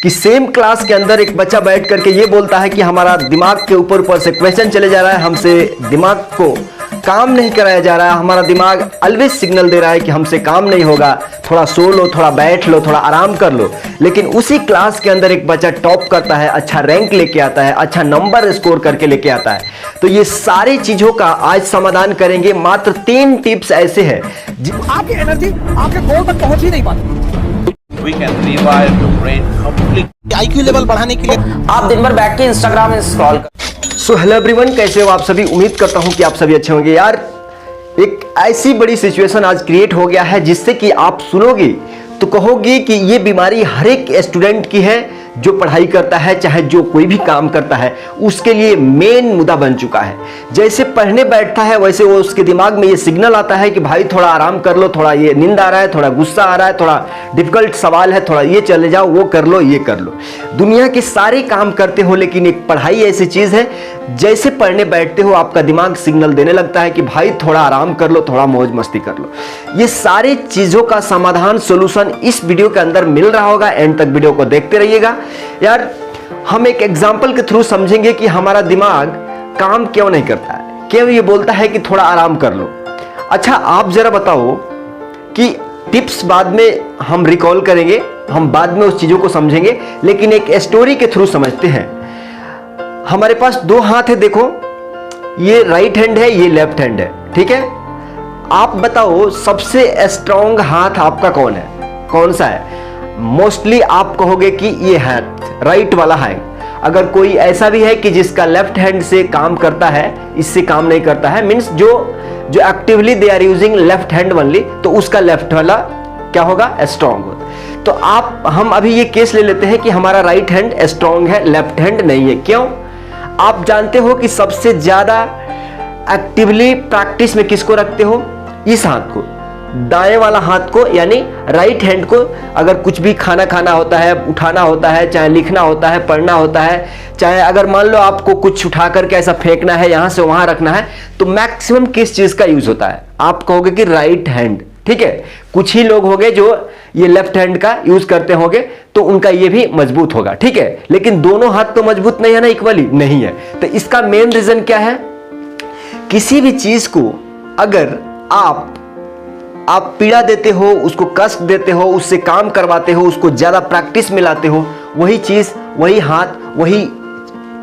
कि same class के अंदर एक बच्चा बैठ करके ये बोलता है कि हमारा दिमाग के ऊपर ऊपर से क्वेश्चन चले जा रहा है, हमसे दिमाग को काम नहीं कराया जा रहा है, हमारा दिमाग ऑलवेज सिग्नल दे रहा है कि हमसे काम नहीं होगा, थोड़ा सो लो, थोड़ा बैठ लो, थोड़ा आराम कर लो। लेकिन उसी क्लास के अंदर एक बच्चा टॉप करता है, अच्छा रैंक लेके आता है, अच्छा नंबर स्कोर करके लेके आता है। तो ये सारी चीजों का आज समाधान करेंगे। मात्र 3 टिप्स ऐसे हैं आपकी एनर्जी आपके गोल तक पहुंच ही नहीं पाती। We can revive the brain completely. IQ level बढ़ाने के लिए आप दिन भर बैठ के इंस्टाग्राम में स्क्रॉल कर। सो हेलो एवरीवन, कैसे हो आप सभी? उम्मीद करता हूं कि आप सभी अच्छे होंगे। यार एक ऐसी बड़ी सिचुएशन आज क्रिएट हो गया है जिससे कि आप सुनोगे तो कहोगे कि ये बीमारी हर एक स्टूडेंट की है जो पढ़ाई करता है, चाहे जो कोई भी काम करता है, उसके लिए मेन मुद्दा बन चुका है। जैसे पढ़ने बैठता है वैसे वो उसके दिमाग में ये सिग्नल आता है कि भाई थोड़ा आराम कर लो, थोड़ा ये नींद आ रहा है, थोड़ा गुस्सा आ रहा है, थोड़ा डिफिकल्ट सवाल है, थोड़ा ये चले जाओ, वो कर लो, ये कर लो। दुनिया के सारे काम करते हो लेकिन एक पढ़ाई ऐसी चीज है, जैसे पढ़ने बैठते हो आपका दिमाग सिग्नल देने लगता है कि भाई थोड़ा आराम कर लो, थोड़ा मौज मस्ती कर लो। ये सारी चीजों का समाधान सोल्यूशन इस वीडियो के अंदर मिल रहा होगा। एंड तक वीडियो को देखते रहिएगा। यार हम एक एग्जाम्पल के थ्रू समझेंगे कि हमारा दिमाग काम क्यों नहीं करता है, क्यों ये बोलता है कि थोड़ा आराम कर लो। अच्छा आप जरा बताओ कि टिप्स बाद में हम रिकॉल करेंगे, हम बाद में उस चीजों को समझेंगे, लेकिन एक स्टोरी के थ्रू समझते हैं। हमारे पास 2 हाथ है, देखो ये राइट हैंड है, ये लेफ्ट हैंड है, ठीक है। आप बताओ सबसे स्ट्रॉन्ग हाथ आपका कौन है, कौन सा है? मोस्टली आप कहोगे कि ये हाथ राइट वाला है। अगर कोई ऐसा भी है कि जिसका लेफ्ट हैंड से काम करता है, इससे काम नहीं करता है, मींस जो actively they are using left hand only, तो उसका लेफ्ट वाला क्या होगा? स्ट्रॉन्ग होगा। तो हम अभी ये केस ले लेते हैं कि हमारा राइट हैंड स्ट्रॉन्ग है, लेफ्ट हैंड नहीं है। क्यों? आप जानते हो कि सबसे ज्यादा एक्टिवली प्रैक्टिस में किसको रखते हो? इस हाथ को, दाएं वाला हाथ को, यानी राइट हैंड को। अगर कुछ भी खाना होता है, उठाना होता है, चाहे लिखना होता है, पढ़ना होता है, चाहे अगर मान लो आपको कुछ उठा करके ऐसा फेंकना है, यहां से वहां रखना है, तो मैक्सिमम किस चीज का यूज होता है? आप कहोगे कि राइट हैंड, ठीक है। कुछ ही लोग होंगे जो ये लेफ्ट हैंड का यूज करते होंगे, तो उनका ये भी मजबूत होगा, ठीक है। लेकिन दोनों हाथ तो मजबूत नहीं है ना, इक्वली नहीं है। तो इसका मेन रीजन क्या है? किसी भी चीज को अगर आप पीड़ा देते हो, उसको कष्ट देते हो, उससे काम करवाते हो, उसको ज्यादा प्रैक्टिस में लाते हो, वही चीज, वही हाथ, वही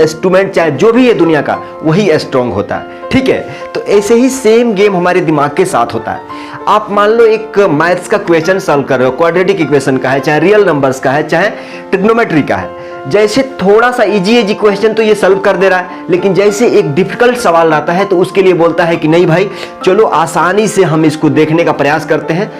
इंस्ट्रूमेंट, चाहे जो भी है दुनिया का, वही स्ट्रॉन्ग होता है, ठीक है। तो ऐसे ही सेम गेम हमारे दिमाग के साथ होता है। आप मान लो एक मैथ्स का क्वेश्चन सॉल्व कर रहे हो, क्वाड्रेटिक इक्वेशन का है, चाहे रियल नंबर्स का है, चाहे ट्रिग्नोमेट्री का है। जैसे थोड़ा सा इजी क्वेश्चन तो ये सॉल्व कर दे रहा है, लेकिन जैसे एक डिफिकल्ट सवाल आता है तो उसके लिए बोलता है कि नहीं भाई चलो आसानी से हम इसको देखने का प्रयास करते हैं।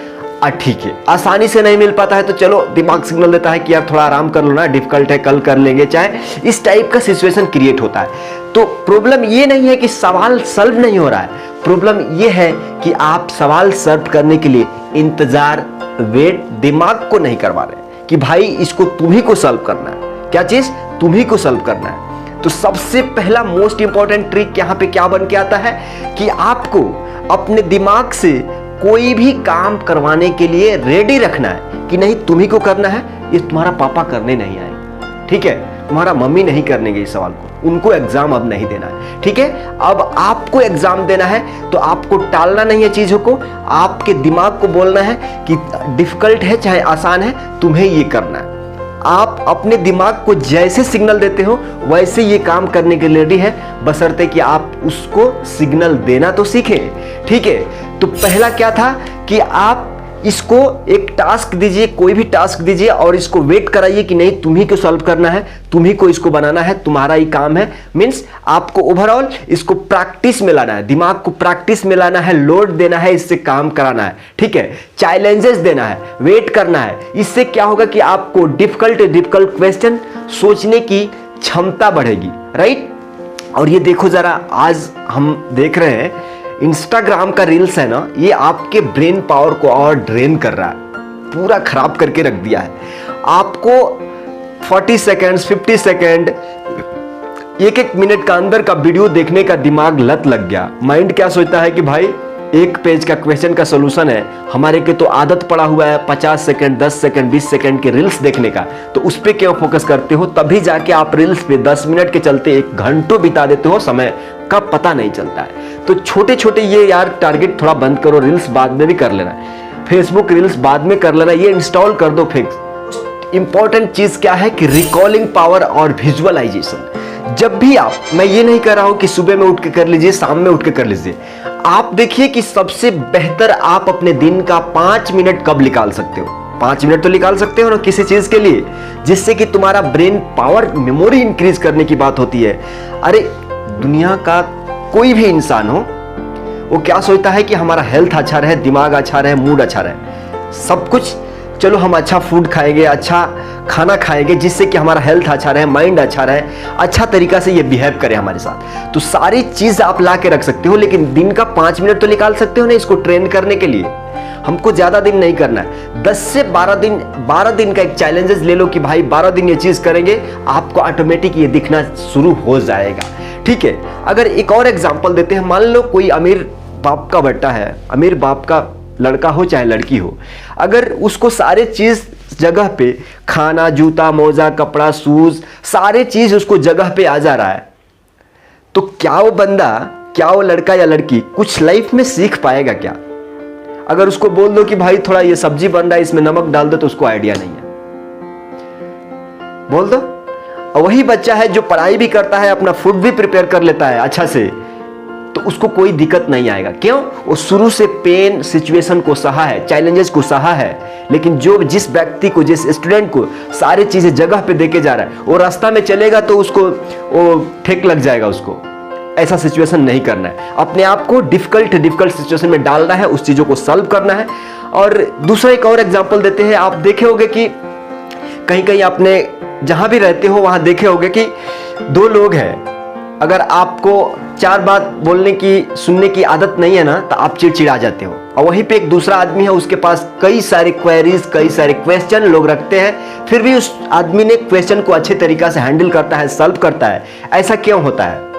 ठीक है, आसानी से नहीं मिल पाता है तो चलो दिमाग सिग्नल देता है कि यार थोड़ा आराम कर लो ना, डिफिकल्ट है, कल कर लेंगे, चाहे इस टाइप का सिचुएशन क्रिएट होता है। तो प्रॉब्लम ये नहीं है कि सवाल सॉल्व नहीं हो रहा है, प्रॉब्लम ये है कि आप सवाल सॉल्व करने के लिए इंतजार, वेट, दिमाग को नहीं करवा रहे कि भाई इसको तुम्ही को सॉल्व करना है। क्या चीज? तुम्ही को सॉल्व करना है। तो सबसे पहला मोस्ट इंपॉर्टेंट ट्रिक यहाँ पे क्या बन के आता है कि आपको अपने दिमाग से कोई भी काम करवाने के लिए रेडी रखना है कि नहीं तुम्ही को करना है, ये तुम्हारा पापा करने नहीं आएंगे, ठीक है, तुम्हारा मम्मी नहीं करने के इस सवाल को, उनको एग्जाम अब नहीं देना है, ठीक है। अब आपको एग्जाम देना है तो आपको टालना नहीं है चीजों को, आपके दिमाग को बोलना है कि डिफिकल्ट है चाहे आसान है, तुम्हें ये करना है। आप अपने दिमाग को जैसे सिग्नल देते हो वैसे ये काम करने के लिए रेडी है, बशर्ते कि आप उसको सिग्नल देना तो सीखें, ठीक है। तो पहला क्या था कि आप इसको एक टास्क दीजिए, कोई भी टास्क दीजिए और इसको वेट कराइए कि नहीं तुम्ही को सॉल्व करना है, तुम्ही को इसको बनाना है, तुम्हारा ही काम है। मींस आपको ओवरऑल इसको प्रैक्टिस में लाना है, दिमाग को प्रैक्टिस में लाना है, लोड देना है, इससे काम कराना है, ठीक है, चैलेंजेस देना है, वेट करना है। इससे क्या होगा कि आपको डिफिकल्ट क्वेश्चन सोचने की क्षमता बढ़ेगी, राइट। और ये देखो जरा, आज हम देख रहे हैं इंस्टाग्राम का रील्स है ना, ये आपके ब्रेन पावर को और ड्रेन कर रहा है, पूरा खराब करके रख दिया है। आपको 40 सेकेंड्स, 50 सेकेंड, एक मिनट का अंदर का वीडियो देखने का दिमाग लत लग गया। माइंड क्या सोचता है कि भाई एक पेज का क्वेश्चन का सोल्यूशन है, हमारे के तो आदत पड़ा हुआ है 50 सेकंड 10 सेकंड 20 सेकंड के रील्स देखने का, तो उस पे क्यों फोकस करते हो? तभी जाके आप रील्स पे 10 मिनट के चलते 1 घंटों बिता देते हो, समय का पता नहीं चलता है। तो छोटे छोटे ये यार टारगेट थोड़ा बंद करो। रील्स बाद में भी कर लेना, फेसबुक रील्स बाद में कर लेना, ये इंस्टॉल कर दो फिक्स। इंपॉर्टेंट चीज क्या है कि रिकॉलिंग पावर और विजुअलाइजेशन। जब भी आप, मैं ये नहीं कर रहा हूं कि सुबह में उठ के कर लीजिए, शाम में उठ के कर लीजिए, आप देखिए कि सबसे बेहतर आप अपने दिन का 5 मिनट कब निकाल सकते हो। 5 मिनट तो निकाल सकते हो ना किसी चीज के लिए, जिससे कि तुम्हारा ब्रेन पावर, मेमोरी इंक्रीज करने की बात होती है। अरे दुनिया का कोई भी इंसान हो, वो क्या सोचता है कि हमारा हेल्थ अच्छा रहे, दिमाग अच्छा रहे, मूड अच्छा रहे, सब कुछ। चलो हम अच्छा फूड खाएंगे, अच्छा खाना खाएंगे, जिससे कि हमारा हेल्थ अच्छा रहे, माइंड अच्छा रहे, अच्छा तरीका से ये बिहेव करे हमारे साथ। तो सारी चीज आप ला के रख सकते हो, लेकिन दिन का 5 मिनट तो निकाल सकते हो ना इसको ट्रेन करने के लिए। हमको ज्यादा दिन नहीं करना है, 10 से 12 दिन का एक चैलेंजेस ले लो कि भाई 12 दिन ये चीज करेंगे, आपको ऑटोमेटिक ये दिखना शुरू हो जाएगा। ठीक है, अगर एक और एग्जांपल देते हैं, मान लो कोई अमीर बाप का बेटा है, अमीर बाप का लड़का हो चाहे लड़की हो, अगर उसको सारे चीज जगह पे, खाना, जूता, मोजा, कपड़ा, शूज, सारे चीज उसको जगह पे आ जा रहा है, तो क्या वो बंदा, क्या वो लड़का या लड़की कुछ लाइफ में सीख पाएगा क्या? अगर उसको बोल दो कि भाई थोड़ा ये सब्जी बन रहा है, इसमें नमक डाल दो, तो उसको आइडिया नहीं है, बोल दो। और वही बच्चा है जो पढ़ाई भी करता है, अपना फूड भी प्रिपेयर कर लेता है अच्छा से, तो उसको कोई दिक्कत नहीं आएगा। क्यों? वो शुरू से पेन सिचुएशन को सहा है, चैलेंजेस को सहा है। लेकिन जिस व्यक्ति को, जिस स्टूडेंट को सारी चीजें जगह पे देके जा रहा है, वो रास्ता में चलेगा तो उसको वो ठेक लग जाएगा। उसको ऐसा सिचुएशन नहीं करना है, अपने आप को डिफिकल्ट सिचुएशन में डालना है, उस चीजों को सॉल्व करना है। और दूसरा एक और एग्जांपल देते हैं, आप देखे होंगे कि कहीं कहीं आपने जहां भी रहते हो वहां देखे होंगे कि 2 लोग हैं, अगर आपको 4 बात बोलने की, सुनने की आदत नहीं है ना, तो आप चिड़चिड़ा जाते हो। और वहीं पे एक दूसरा आदमी है, उसके पास कई सारे क्वेरीज, कई सारे क्वेश्चन लोग रखते हैं, फिर भी उस आदमी ने क्वेश्चन को अच्छे तरीका से हैंडल करता है, सॉल्व करता है। ऐसा क्यों होता है?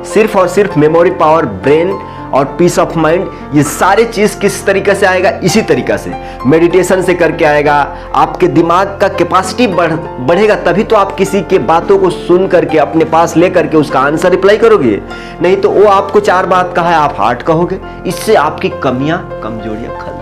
सिर्फ और सिर्फ मेमोरी पावर, ब्रेन और पीस ऑफ माइंड, ये सारे चीज किस तरीके से आएगा? इसी तरीका से मेडिटेशन से करके आएगा। आपके दिमाग का कैपेसिटी बढ़ेगा, तभी तो आप किसी के बातों को सुन करके अपने पास ले करके उसका आंसर रिप्लाई करोगे। नहीं तो वो आपको 4 बात कहा है, आप 8 कहोगे। इससे आपकी कमियां, कमजोरियां खत्म।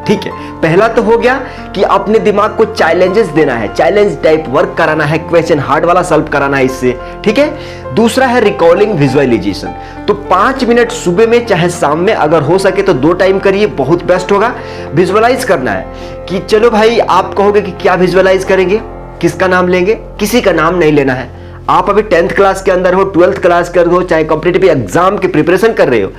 ठीक है, पहला तो हो गया कि अपने दिमाग को चैलेंजेस देना है, चैलेंज टाइप वर्क कराना है, क्वेश्चन हार्ड वाला सॉल्व कराना है इससे। ठीक है, दूसरा है रिकॉलिंग विजुअलाइजेशन। तो 5 मिनट सुबह में चाहे शाम में, अगर हो सके तो 2 टाइम करिए, बहुत बेस्ट होगा। विजुअलाइज करना है कि चलो भाई, आप कहोगे कि क्या विजुअलाइज करेंगे, किसका नाम लेंगे? किसी का नाम नहीं लेना है। आप अभी 10th क्लास के अंदर हो, 12th क्लास कर हो, चाहे कॉम्पिटिटिव एग्जाम की प्रिपरेशन कर रहे हो,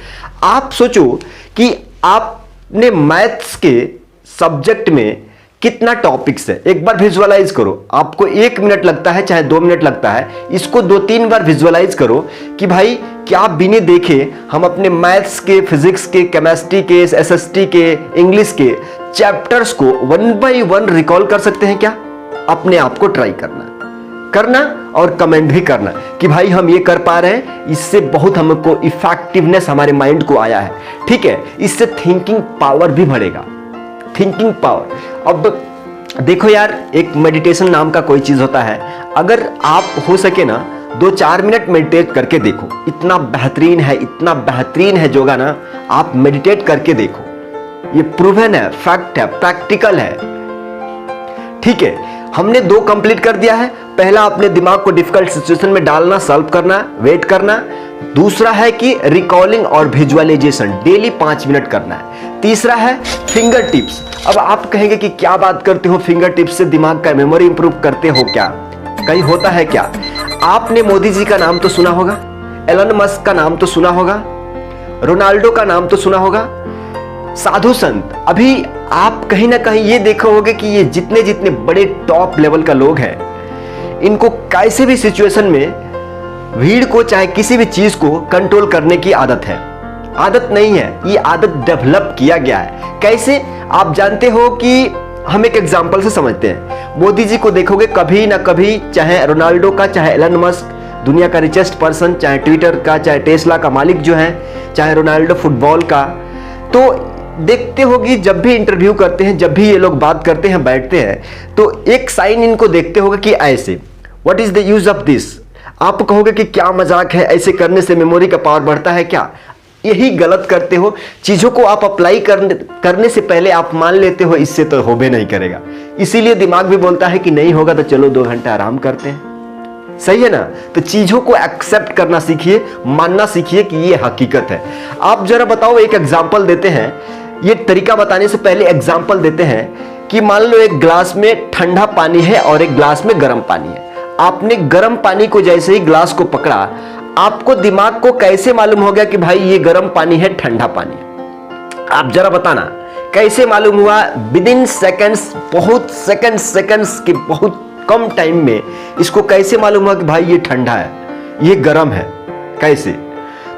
आप सोचो कि आपने मैथ्स के सब्जेक्ट में कितना टॉपिक्स है, एक बार विजुअलाइज करो। आपको 1 मिनट लगता है चाहे 2 मिनट लगता है, इसको 2-3 बार विजुअलाइज करो कि भाई क्या बिना देखे हम अपने मैथ्स के, फिजिक्स के, केमिस्ट्री के, एसएसटी के, इंग्लिश के चैप्टर्स को 1 बाय 1 रिकॉल कर सकते हैं क्या? अपने आप को ट्राई करना और कमेंट भी करना कि भाई हम ये कर पा रहे हैं, इससे बहुत हमको इफेक्टिवनेस हमारे माइंड को आया है। ठीक है, इससे थिंकिंग पावर भी बढ़ेगा, थिंकिंग पावर। अब देखो यार, एक मेडिटेशन नाम का कोई चीज होता है, अगर आप हो सके ना 2-4 मिनट मेडिटेट करके देखो, इतना बेहतरीन है, इतना बेहतरीन है योगा ना, आप मेडिटेट करके देखो, ये प्रूवन है, फैक्ट है, प्रैक्टिकल है। ठीक है, हमने 2 कंप्लीट कर दिया है। पहला, अपने दिमाग को डिफिकल्ट सिचुएशन में डालना, सॉल्व करना, वेट करना। दूसरा है कि रिकॉलिंग और विजुअलाइजेशन डेली 5 मिनट करना है। तीसरा है फिंगर टिप्स। अब आप कहेंगे कि क्या बात करते हो, फिंगर टिप्स से दिमाग का मेमोरी इंप्रूव करते हो क्या? कहीं होता है क्या? आपने मोदी जी का नाम तो सुना होगा, एलन मस्क का नाम तो सुना होगा, रोनाल्डो का नाम तो सुना होगा, साधु संत। अभी आप कहीं ना कहीं ये देखो होगे कि ये जितने जितने बड़े टॉप लेवल का लोग हैं, इनको कैसे भी सिचुएशन में भीड़ को, चाहे किसी भी चीज को कंट्रोल करने की आदत है। आदत नहीं है, ये आदत डेवलप किया गया है। कैसे? आप जानते हो कि हम एक एग्जांपल से समझते हैं। मोदी जी को देखोगे कभी ना कभी, चाहे रोनाल्डो का, चाहे एलन मस्क, दुनिया का रिचेस्ट पर्सन, चाहे ट्विटर का, चाहे टेस्ला का मालिक जो है, चाहे रोनाल्डो फुटबॉल का, तो देखते होगी जब भी इंटरव्यू करते हैं, जब भी ये लोग बात करते हैं, बैठते हैं, तो एक साइन इनको देखते होगा कि ऐसे, what is the use of this. आप कहोगे कि क्या मजाक है, ऐसे करने से मेमोरी का पावर बढ़ता है क्या? यही गलत करते हो। चीजों को आप अप्लाई करने से पहले आप मान लेते हो इससे तो होबे नहीं करेगा, इसीलिए दिमाग भी बोलता है कि नहीं होगा तो चलो 2 घंटा आराम करते हैं। सही है ना? तो चीजों को एक्सेप्ट करना सीखिए, मानना सीखिए कि ये हकीकत है। आप जरा बताओ, एक एग्जाम्पल देते हैं, ये तरीका बताने से पहले एग्जाम्पल देते हैं कि मान लो एक ग्लास में ठंडा पानी है और एक ग्लास में गर्म पानी है। आपने गर्म पानी को जैसे ही ग्लास को पकड़ा, आपको दिमाग को कैसे मालूम हो गया कि भाई ये गर्म पानी है, ठंडा पानी है? आप जरा बताना कैसे मालूम हुआ? विद इन सेकेंड्स, बहुत सेकेंड्स के बहुत कम टाइम में इसको कैसे मालूम हुआ कि भाई ये ठंडा है, ये गर्म है? कैसे?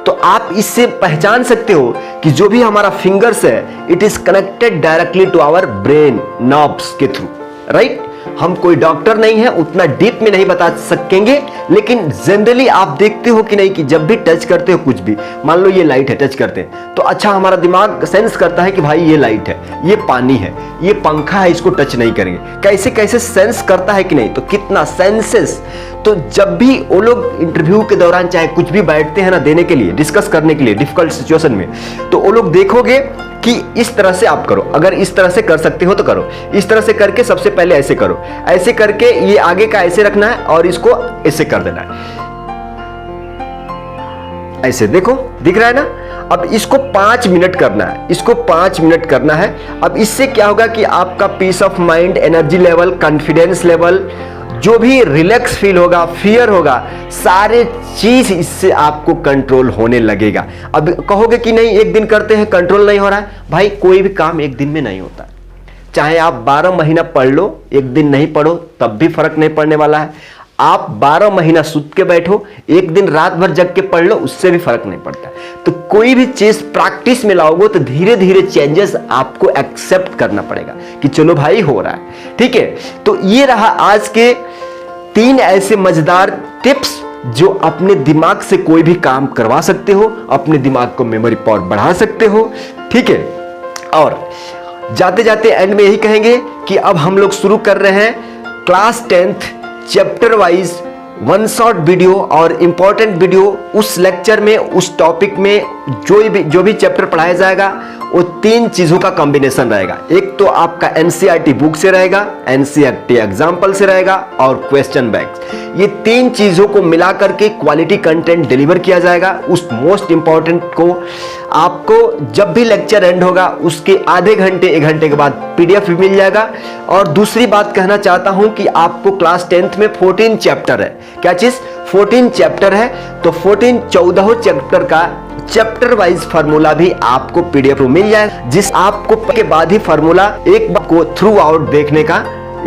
तो आप इससे पहचान सकते हो कि जो भी हमारा फिंगर्स है, it is connected directly to our brain nerves के थ्रू, राइट? हम कोई डॉक्टर नहीं है, उतना डीप में नहीं बता सकेंगे, लेकिन जनरली आप देखते हो कि नहीं कि जब भी टच करते हो कुछ भी, मान लो ये लाइट है, टच करते हैं तो अच्छा हमारा दिमाग सेंस करता है कि भाई ये लाइट है, ये पानी है, ये पंखा है, इसको टच नहीं करेंगे। कैसे कैसे सेंस करता है कि नहीं? तो कितना सेंसेस। तो जब भी वो लोग इंटरव्यू के दौरान चाहे कुछ भी बैठते हैं ना देने के लिए, डिस्कस करने के लिए डिफिकल्ट सिचुएशन में, तो वो लोग देखोगे कि इस तरह से आप करो, अगर इस तरह से कर सकते हो तो करो, इस तरह से करके सबसे पहले ऐसे करो, ऐसे करके ये आगे का ऐसे रखना है और इसको ऐसे कर देना है, ऐसे देखो, दिख रहा है ना? अब इसको 5 मिनट करना है, इसको 5 मिनट करना है। अब इससे क्या होगा कि आपका peace of mind, energy level, confidence level, जो भी रिलैक्स फील होगा, फियर होगा, सारे चीज इससे आपको कंट्रोल होने लगेगा। अब कहोगे कि नहीं एक दिन करते हैं कंट्रोल नहीं हो रहा है। भाई कोई भी काम एक दिन में नहीं होता, चाहे आप 12 महीना पढ़ लो, एक दिन नहीं पढ़ो तब भी फर्क नहीं पड़ने वाला है। आप 12 महीना सूत के बैठो, एक दिन रात भर जग के पढ़ लो, उससे भी फर्क नहीं पड़ता। तो कोई भी चीज प्रैक्टिस में लाओगे तो धीरे धीरे चेंजेस आपको एक्सेप्ट करना पड़ेगा कि चलो भाई हो रहा है, ठीक है? तो ये रहा आज के 3 ऐसे मजेदार टिप्स जो अपने दिमाग से कोई भी काम करवा सकते हो, अपने दिमाग को मेमोरी पावर बढ़ा सकते हो, ठीक है? और जाते जाते एंड में यही कहेंगे कि अब हम लोग शुरू कर रहे हैं class 10th chapter wise 1 short video और इंपॉर्टेंट वीडियो। उस लेक्चर में, उस टॉपिक में जो भी चैप्टर पढ़ाया जाएगा वो 3 चीजों का कॉम्बिनेशन रहेगा। एक तो आपका एनसीईआरटी बुक से रहेगा, एनसीईआरटी एग्जाम्पल से रहेगा और क्वेश्चन बैंक। ये 3 चीजों को मिलाकर के क्वालिटी कंटेंट डिलीवर किया जाएगा। उस मोस्ट इंपॉर्टेंट को आपको जब भी लेक्चर एंड होगा उसके आधे घंटे 1 घंटे के बाद पीडीएफ भी मिल जाएगा। और दूसरी बात कहना चाहता हूं कि आपको क्लास 10th में 14 चैप्टर है। क्या चीज? 14 चैप्टर है, तो 14 चैप्टर का चैप्टर वाइज फार्मूला भी आपको पीडीएफ में मिल जाए, जिस आपको के बाद ही फार्मूला एक बार को थ्रू आउट देखने का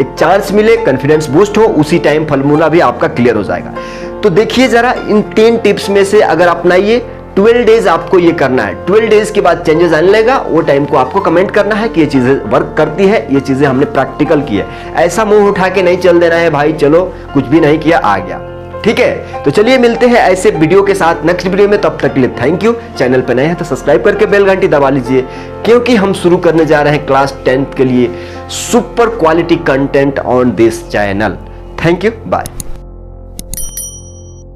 एक चांस मिले, कॉन्फिडेंस बूस्ट हो, उसी टाइम फार्मूला भी आपका क्लियर हो जाएगा। तो देखिए जरा इन 3 टिप्स में से अगर अपनाइए, 12 डेज आपको ये करना है। 12 डेज के बाद चेंजेस आने लगेगा, वो टाइम को आपको कमेंट करना है कि ये चीजें वर्क करती है, ये चीजें हमने प्रैक्टिकल की है। ऐसा मुंह उठा के नहीं चल देना है भाई चलो कुछ भी नहीं किया आ गया, ठीक है? तो चलिए मिलते हैं ऐसे वीडियो के साथ नेक्स्ट वीडियो में। तब तक के लिए थैंक यू। चैनल पे नए हैं तो सब्सक्राइब करके बेल घंटी दबा लीजिए, क्योंकि हम शुरू करने जा रहे हैं क्लास 10th के लिए super quality content on this channel. Thank you, bye.